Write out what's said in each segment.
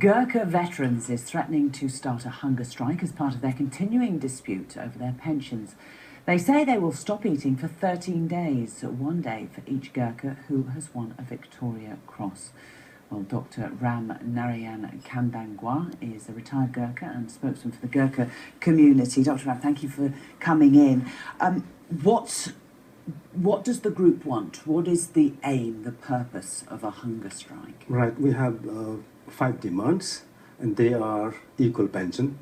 Gurkha veterans is threatening to start a hunger strike as part of their continuing dispute over their pensions. They say they will stop eating for 13 days, 1 day for each Gurkha who has won a Victoria Cross. Well, Dr. Narayan Kandangwa is a retired Gurkha and spokesman for the Gurkha community. Dr. Ram, thank you for coming in. What does the group want? What is the aim, the purpose of a hunger strike? Right, we have 5 demands, and they are equal pension,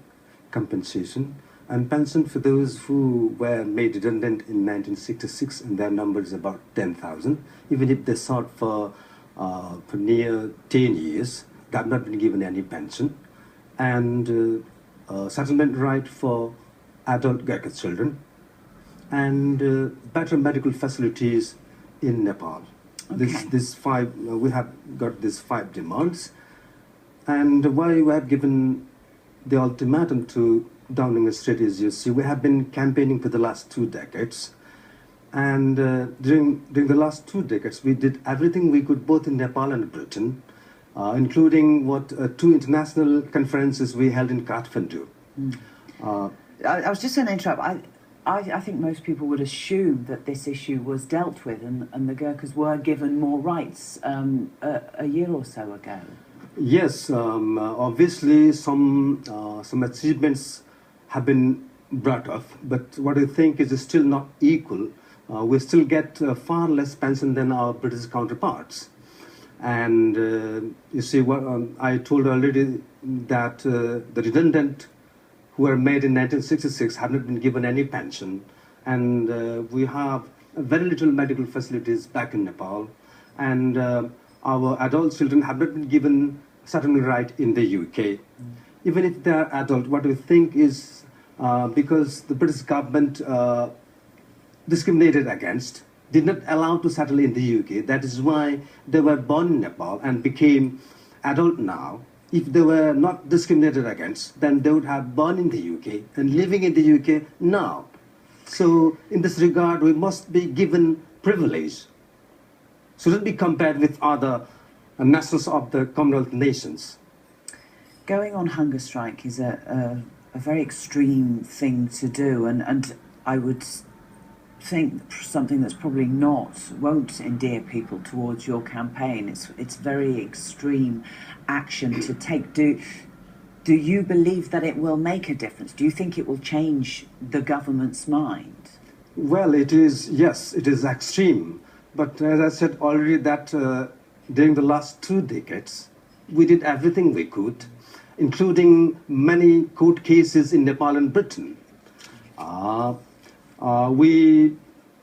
compensation, and pension for those who were made redundant in 1966, and their number is about 10,000. Even if they sought for near 10 years, they have not been given any pension. And settlement right for adult Gurkha children, and better medical facilities in Nepal. Okay. We have got these 5 demands, and why we have given the ultimatum to Downing Street is, you see, we have been campaigning for the last 2 decades, and during the last 2 decades, we did everything we could, both in Nepal and Britain, including 2 international conferences we held in Kathmandu. I was just going to interrupt. I think most people would assume that this issue was dealt with and the Gurkhas were given more rights a year or so ago. Yes, obviously some achievements have been brought up, but what I think is still not equal. We still get far less pension than our British counterparts. And you see, I told already that the redundant who were made in 1966 have not been given any pension, and we have very little medical facilities back in Nepal, and our adult children have not been given settlement right in the UK. Even if they are adult, what we think is because the British government discriminated against, did not allow to settle in the UK. That is why they were born in Nepal and became adult now. If they were not discriminated against, then they would have born in the UK and living in the UK now. So in this regard, we must be given privilege. Shouldn't be compared with other nationals of the Commonwealth nations. Going on hunger strike is a very extreme thing to do, and I would think something that's probably won't endear people towards your campaign. It's very extreme action to take. Do you believe that it will make a difference? Do you think it will change the government's mind? Well, yes, it is extreme. But as I said already, that during the last 2 decades, we did everything we could, including many court cases in Nepal and Britain. We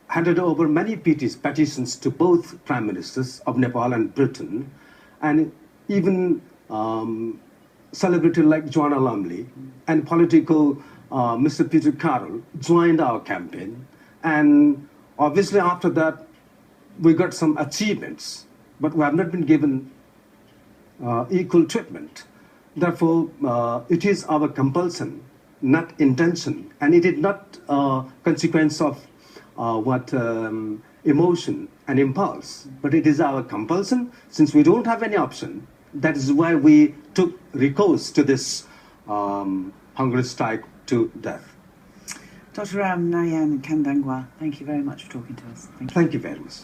handed over many petitions to both prime ministers of Nepal and Britain, and even celebrity like Joanna Lumley and political Mr. Peter Carroll joined our campaign. And obviously after that, we got some achievements, but we have not been given equal treatment. Therefore, it is our compulsion, not intention, and it is not a consequence of emotion and impulse, but it is our compulsion. Since we don't have any option, that is why we took recourse to this hunger strike to death. Dr. Narayan Kandangwa, thank you very much for talking to us. Thank you very much.